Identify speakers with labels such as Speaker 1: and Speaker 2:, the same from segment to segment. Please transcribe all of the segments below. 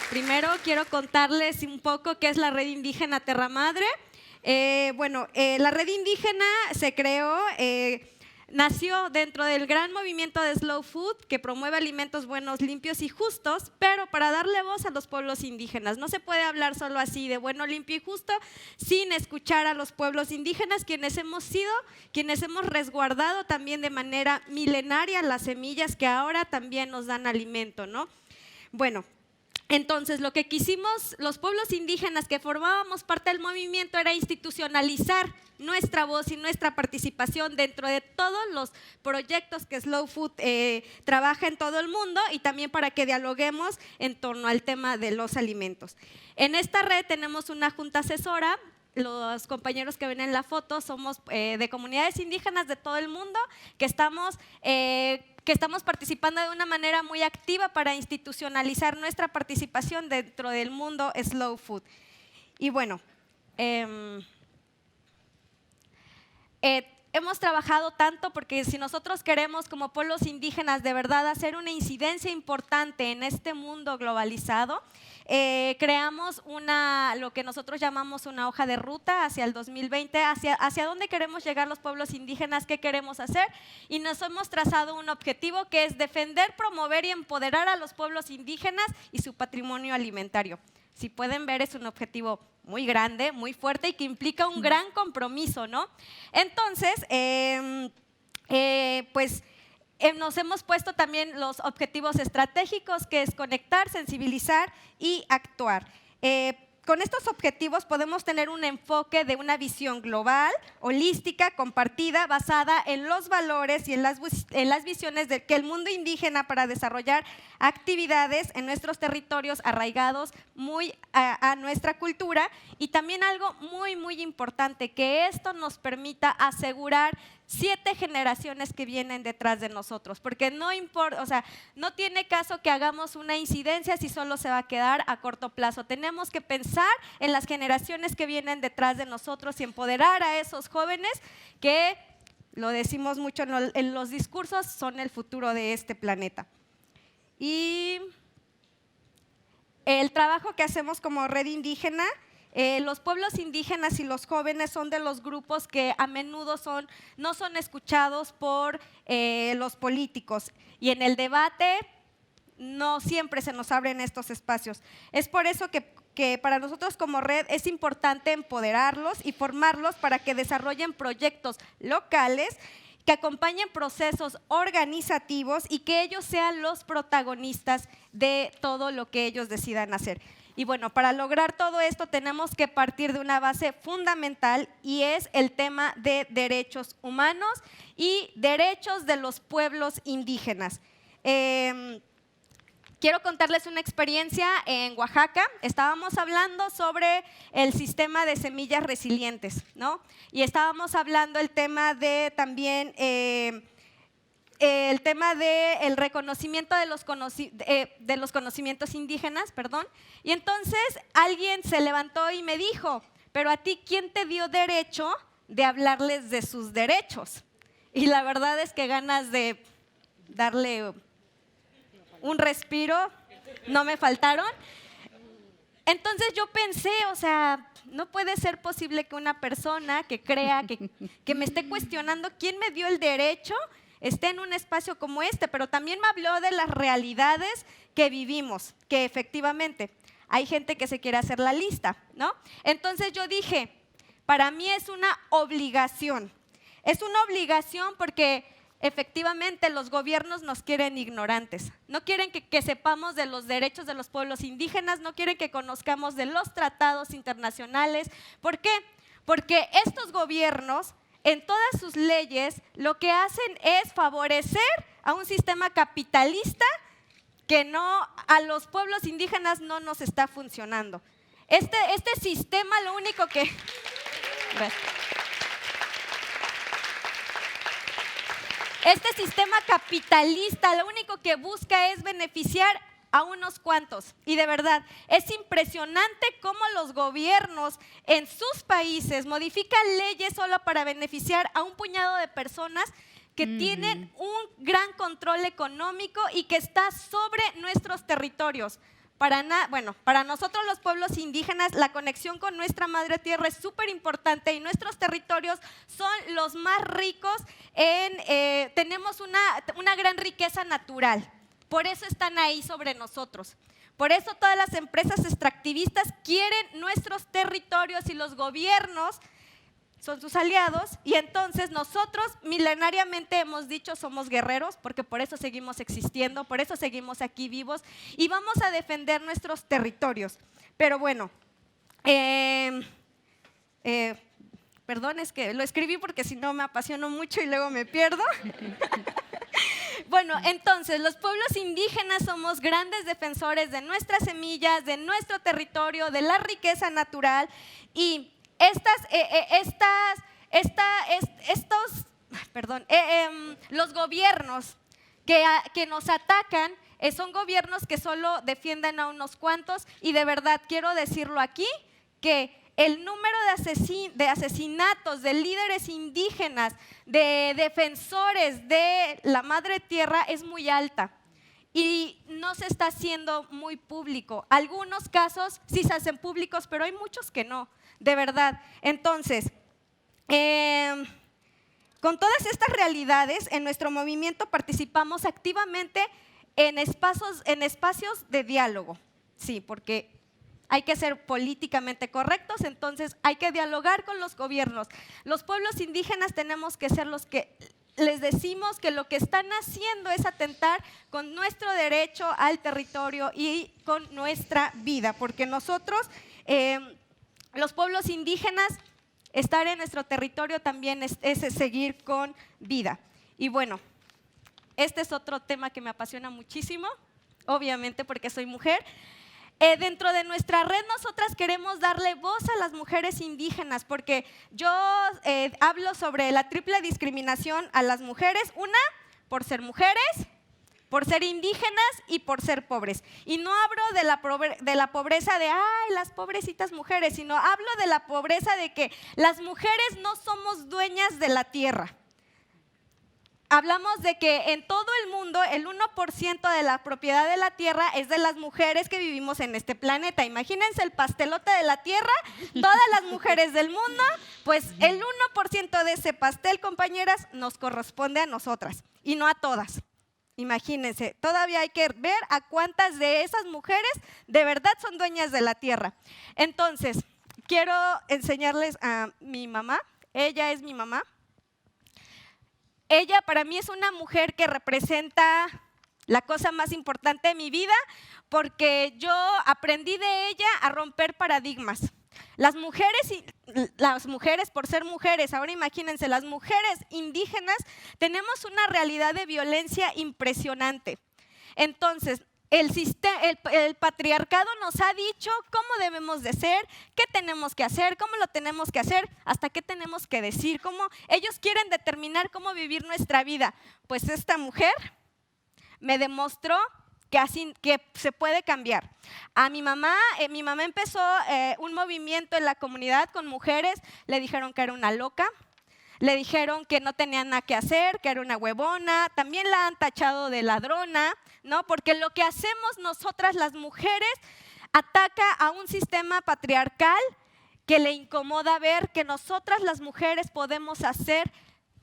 Speaker 1: Primero quiero contarles un poco qué es la Red Indígena Terra Madre. La Red Indígena se creó, nació dentro del gran movimiento de Slow Food que promueve alimentos buenos, limpios y justos, pero para darle voz a los pueblos indígenas. No se puede hablar solo así de bueno, limpio y justo sin escuchar a los pueblos indígenas, quienes hemos resguardado también de manera milenaria las semillas que ahora también nos dan alimento, ¿no? Bueno. Entonces, lo que quisimos los pueblos indígenas que formábamos parte del movimiento era institucionalizar nuestra voz y nuestra participación dentro de todos los proyectos que Slow Food trabaja en todo el mundo y también para que dialoguemos en torno al tema de los alimentos. En esta red tenemos una junta asesora. Los compañeros que ven en la foto somos de comunidades indígenas de todo el mundo que estamos participando de una manera muy activa para institucionalizar nuestra participación dentro del mundo Slow Food. Y bueno, hemos trabajado tanto porque si nosotros queremos como pueblos indígenas de verdad hacer una incidencia importante en este mundo globalizado, creamos lo que nosotros llamamos una hoja de ruta hacia el 2020, hacia dónde queremos llegar los pueblos indígenas, qué queremos hacer, y nos hemos trazado un objetivo que es defender, promover y empoderar a los pueblos indígenas y su patrimonio alimentario. Si pueden ver, es un objetivo muy grande, muy fuerte y que implica un gran compromiso, ¿no? Entonces, nos hemos puesto también los objetivos estratégicos, que es conectar, sensibilizar y actuar. Con estos objetivos podemos tener un enfoque de una visión global, holística, compartida, basada en los valores y en las visiones que el mundo indígena para desarrollar actividades en nuestros territorios arraigados muy a nuestra cultura, y también algo muy, muy importante, que esto nos permita asegurar 7 generaciones que vienen detrás de nosotros, porque no importa, no tiene caso que hagamos una incidencia si solo se va a quedar a corto plazo. Tenemos que pensar en las generaciones que vienen detrás de nosotros y empoderar a esos jóvenes que, lo decimos mucho en los discursos, son el futuro de este planeta. Y el trabajo que hacemos como red indígena, los pueblos indígenas y los jóvenes son de los grupos que a menudo no son escuchados por los políticos, y en el debate no siempre se nos abren estos espacios. Es por eso que para nosotros como red es importante empoderarlos y formarlos para que desarrollen proyectos locales, que acompañen procesos organizativos y que ellos sean los protagonistas de todo lo que ellos decidan hacer. Y bueno, para lograr todo esto tenemos que partir de una base fundamental, y es el tema de derechos humanos y derechos de los pueblos indígenas. Quiero contarles una experiencia en Oaxaca. Estábamos hablando sobre el sistema de semillas resilientes, ¿no? Y estábamos hablando el tema de también el tema del reconocimiento de los conocimientos indígenas, y entonces alguien se levantó y me dijo, pero a ti, ¿quién te dio derecho de hablarles de sus derechos? Y la verdad es que ganas de darle un respiro no me faltaron. Entonces yo pensé, no puede ser posible que una persona que crea, que me esté cuestionando quién me dio el derecho, esté en un espacio como este, pero también me habló de las realidades que vivimos, que efectivamente hay gente que se quiere hacer la lista, ¿no? Entonces yo dije, para mí es una obligación porque efectivamente los gobiernos nos quieren ignorantes, no quieren que sepamos de los derechos de los pueblos indígenas, no quieren que conozcamos de los tratados internacionales. ¿Por qué? Porque estos gobiernos en todas sus leyes lo que hacen es favorecer a un sistema capitalista que a los pueblos indígenas no nos está funcionando. Este sistema lo único que… Este sistema capitalista lo único que busca es beneficiar a unos cuantos. Y de verdad, es impresionante cómo los gobiernos en sus países modifican leyes solo para beneficiar a un puñado de personas que tienen un gran control económico y que está sobre nuestros territorios. para nosotros los pueblos indígenas, la conexión con nuestra madre tierra es súper importante y nuestros territorios son los más ricos tenemos una gran riqueza natural. Por eso están ahí sobre nosotros. Por eso todas las empresas extractivistas quieren nuestros territorios y los gobiernos son sus aliados, y entonces nosotros milenariamente hemos dicho somos guerreros, porque por eso seguimos existiendo, por eso seguimos aquí vivos y vamos a defender nuestros territorios. Pero bueno, perdón, es que lo escribí porque si no me apasiono mucho y luego me pierdo. Bueno, entonces los pueblos indígenas somos grandes defensores de nuestras semillas, de nuestro territorio, de la riqueza natural, y los gobiernos que nos atacan son gobiernos que solo defienden a unos cuantos, y de verdad quiero decirlo aquí, que el número de asesinatos de líderes indígenas, de defensores de la madre tierra es muy alta. Y no se está haciendo muy público. Algunos casos sí se hacen públicos, pero hay muchos que no, de verdad. Entonces, con todas estas realidades, en nuestro movimiento participamos activamente en espacios de diálogo. Sí, porque hay que ser políticamente correctos, entonces hay que dialogar con los gobiernos. Los pueblos indígenas tenemos que ser los que les decimos que lo que están haciendo es atentar con nuestro derecho al territorio y con nuestra vida, porque nosotros, los pueblos indígenas, estar en nuestro territorio también es seguir con vida. Y bueno, este es otro tema que me apasiona muchísimo, obviamente porque soy mujer. Dentro de nuestra red nosotras queremos darle voz a las mujeres indígenas, porque yo hablo sobre la triple discriminación a las mujeres, una, por ser mujeres, por ser indígenas y por ser pobres. Y no hablo de la pobreza de, ay, las pobrecitas mujeres, sino hablo de la pobreza de que las mujeres no somos dueñas de la tierra. Hablamos de que en todo el mundo el 1% de la propiedad de la tierra es de las mujeres que vivimos en este planeta. Imagínense el pastelote de la tierra, todas las mujeres del mundo, pues el 1% de ese pastel, compañeras, nos corresponde a nosotras y no a todas. Imagínense, todavía hay que ver a cuántas de esas mujeres de verdad son dueñas de la tierra. Entonces, quiero enseñarles a mi mamá, ella es mi mamá. Ella para mí es una mujer que representa la cosa más importante de mi vida, porque yo aprendí de ella a romper paradigmas. Las mujeres por ser mujeres, ahora imagínense, las mujeres indígenas tenemos una realidad de violencia impresionante. Entonces, el patriarcado nos ha dicho cómo debemos de ser, qué tenemos que hacer, cómo lo tenemos que hacer, hasta qué tenemos que decir, cómo ellos quieren determinar cómo vivir nuestra vida. Pues esta mujer me demostró que se puede cambiar. A mi mamá empezó un movimiento en la comunidad con mujeres, le dijeron que era una loca, le dijeron que no tenía nada que hacer, que era una huevona, también la han tachado de ladrona, ¿no? Porque lo que hacemos nosotras las mujeres ataca a un sistema patriarcal que le incomoda ver que nosotras las mujeres podemos hacer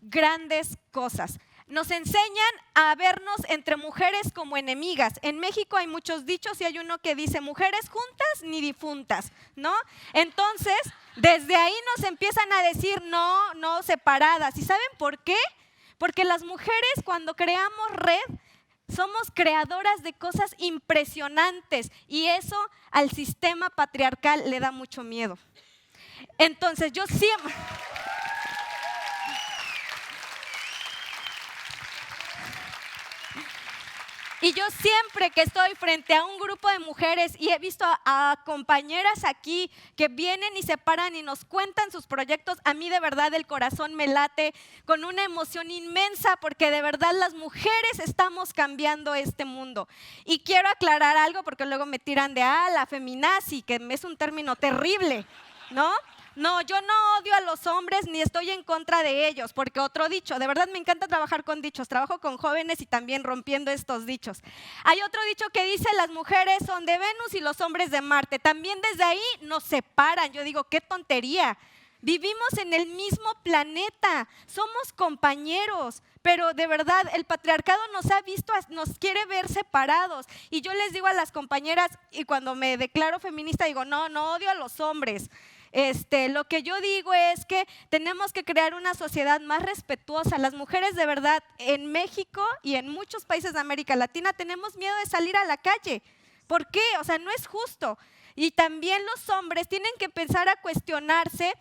Speaker 1: grandes cosas. Nos enseñan a vernos entre mujeres como enemigas. En México hay muchos dichos y hay uno que dice mujeres juntas ni difuntas, ¿no? Entonces, desde ahí nos empiezan a decir no separadas. ¿Y saben por qué? Porque las mujeres cuando creamos red somos creadoras de cosas impresionantes y eso al sistema patriarcal le da mucho miedo. Entonces, yo siempre... Y yo siempre que estoy frente a un grupo de mujeres y he visto a compañeras aquí que vienen y se paran y nos cuentan sus proyectos, a mí de verdad el corazón me late con una emoción inmensa porque de verdad las mujeres estamos cambiando este mundo. Y quiero aclarar algo porque luego me tiran de la feminazi, que es un término terrible, ¿no? No, yo no odio a los hombres ni estoy en contra de ellos, porque otro dicho, de verdad me encanta trabajar con dichos, trabajo con jóvenes y también rompiendo estos dichos. Hay otro dicho que dice, las mujeres son de Venus y los hombres de Marte. También desde ahí nos separan. Yo digo, qué tontería. Vivimos en el mismo planeta, somos compañeros, pero de verdad el patriarcado nos ha visto, nos quiere ver separados. Y yo les digo a las compañeras, y cuando me declaro feminista digo, no odio a los hombres. Lo que yo digo es que tenemos que crear una sociedad más respetuosa. Las mujeres de verdad en México y en muchos países de América Latina tenemos miedo de salir a la calle. ¿Por qué? O sea, no es justo. Y también los hombres tienen que empezar a cuestionarse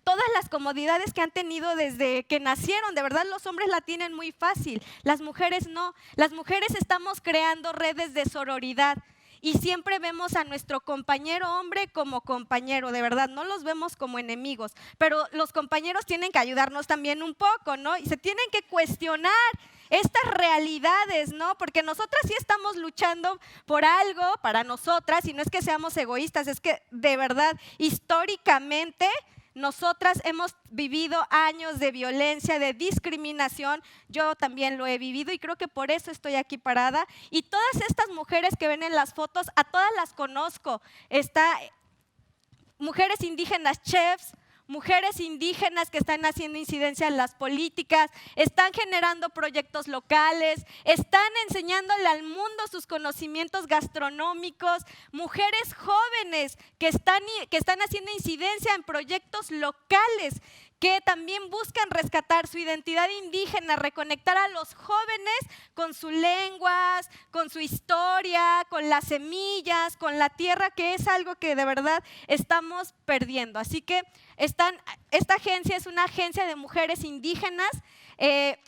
Speaker 1: todas las comodidades que han tenido desde que nacieron. De verdad los hombres la tienen muy fácil, las mujeres no. Las mujeres estamos creando redes de sororidad. Y siempre vemos a nuestro compañero hombre como compañero, de verdad, no los vemos como enemigos, pero los compañeros tienen que ayudarnos también un poco, ¿no? Y se tienen que cuestionar estas realidades, ¿no? Porque nosotras sí estamos luchando por algo para nosotras, y no es que seamos egoístas, es que de verdad, históricamente, nosotras hemos vivido años de violencia, de discriminación. Yo también lo he vivido y creo que por eso estoy aquí parada. Y todas estas mujeres que ven en las fotos, a todas las conozco. Mujeres indígenas chefs, mujeres indígenas que están haciendo incidencia en las políticas, están generando proyectos locales, están enseñándole al mundo sus conocimientos gastronómicos, mujeres jóvenes que están haciendo incidencia en proyectos locales, que también buscan rescatar su identidad indígena, reconectar a los jóvenes con sus lenguas, con su historia, con las semillas, con la tierra, que es algo que de verdad estamos perdiendo. Así que esta agencia es una agencia de mujeres indígenas.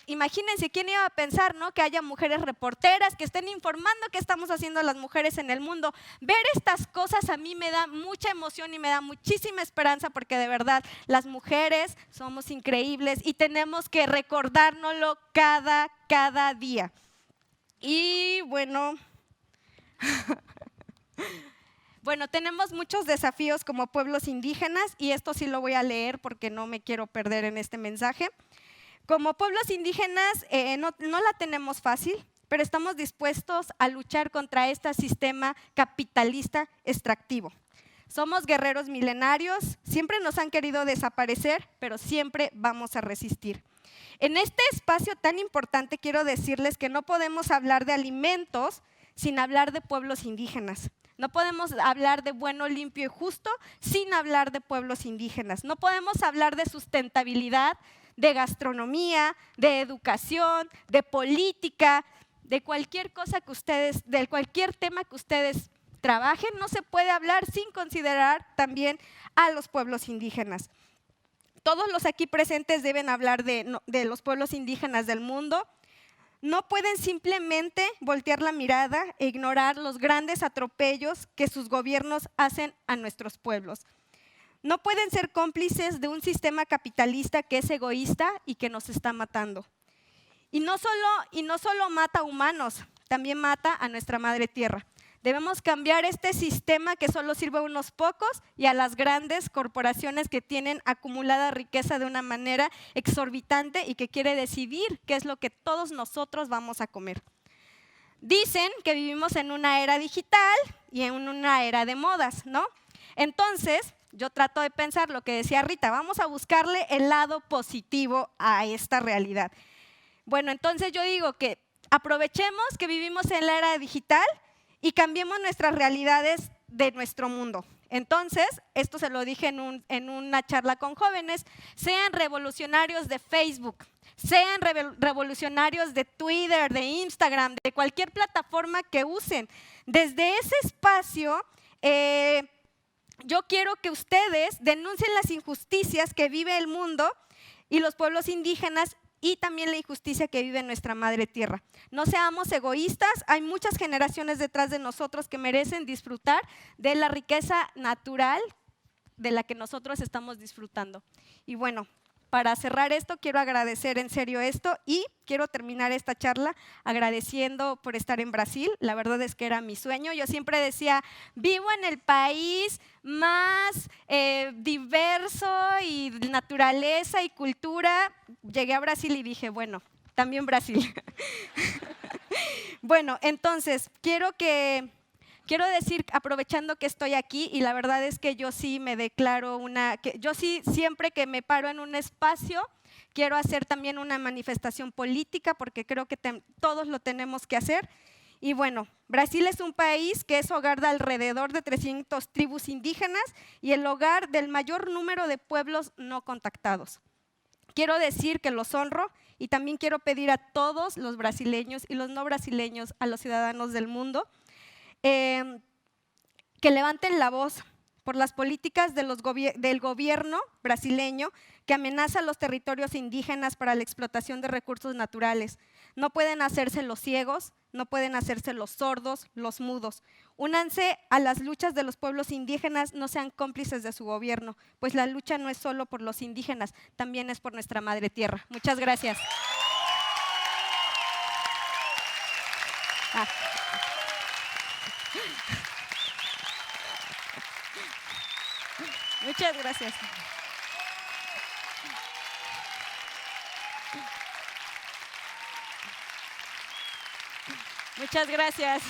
Speaker 1: Imagínense quién iba a pensar, ¿no? Que haya mujeres reporteras que estén informando qué estamos haciendo las mujeres en el mundo. Ver estas cosas a mí me da mucha emoción y me da muchísima esperanza, porque de verdad las mujeres somos increíbles y tenemos que recordárnoslo cada día. Y bueno, tenemos muchos desafíos como pueblos indígenas, y esto sí lo voy a leer porque no me quiero perder en este mensaje. Como pueblos indígenas no la tenemos fácil, pero estamos dispuestos a luchar contra este sistema capitalista extractivo. Somos guerreros milenarios, siempre nos han querido desaparecer, pero siempre vamos a resistir. En este espacio tan importante quiero decirles que no podemos hablar de alimentos sin hablar de pueblos indígenas. No podemos hablar de bueno, limpio y justo sin hablar de pueblos indígenas. No podemos hablar de sustentabilidad, de gastronomía, de educación, de política, de cualquier cosa que ustedes, de cualquier tema que ustedes trabajen, no se puede hablar sin considerar también a los pueblos indígenas. Todos los aquí presentes deben hablar de los pueblos indígenas del mundo. No pueden simplemente voltear la mirada e ignorar los grandes atropellos que sus gobiernos hacen a nuestros pueblos. No pueden ser cómplices de un sistema capitalista que es egoísta y que nos está matando. Y no solo mata a humanos, también mata a nuestra madre tierra. Debemos cambiar este sistema que solo sirve a unos pocos y a las grandes corporaciones que tienen acumulada riqueza de una manera exorbitante y que quiere decidir qué es lo que todos nosotros vamos a comer. Dicen que vivimos en una era digital y en una era de modas, ¿no? Entonces, yo trato de pensar lo que decía Rita, vamos a buscarle el lado positivo a esta realidad. Bueno, entonces yo digo que aprovechemos que vivimos en la era digital y cambiemos nuestras realidades de nuestro mundo. Entonces, esto se lo dije en una charla con jóvenes, sean revolucionarios de Facebook, sean revolucionarios de Twitter, de Instagram, de cualquier plataforma que usen. Desde ese espacio, yo quiero que ustedes denuncien las injusticias que vive el mundo y los pueblos indígenas y también la injusticia que vive nuestra madre tierra. No seamos egoístas, hay muchas generaciones detrás de nosotros que merecen disfrutar de la riqueza natural de la que nosotros estamos disfrutando. Y bueno, para cerrar esto, quiero agradecer en serio esto y quiero terminar esta charla agradeciendo por estar en Brasil. La verdad es que era mi sueño. Yo siempre decía, vivo en el país más diverso y naturaleza y cultura. Llegué a Brasil y dije, bueno, también Brasil. Bueno, entonces, quiero decir, aprovechando que estoy aquí, y la verdad es que yo sí me declaro yo sí siempre que me paro en un espacio, quiero hacer también una manifestación política, porque creo que todos lo tenemos que hacer. Y bueno, Brasil es un país que es hogar de alrededor de 300 tribus indígenas y el hogar del mayor número de pueblos no contactados. Quiero decir que los honro y también quiero pedir a todos los brasileños y los no brasileños, a los ciudadanos del mundo, que levanten la voz por las políticas del gobierno brasileño que amenaza los territorios indígenas para la explotación de recursos naturales. No pueden hacerse los ciegos, no pueden hacerse los sordos, los mudos. Únanse a las luchas de los pueblos indígenas, no sean cómplices de su gobierno, pues la lucha no es solo por los indígenas, también es por nuestra madre tierra. Muchas gracias. Muchas gracias. Muchas gracias.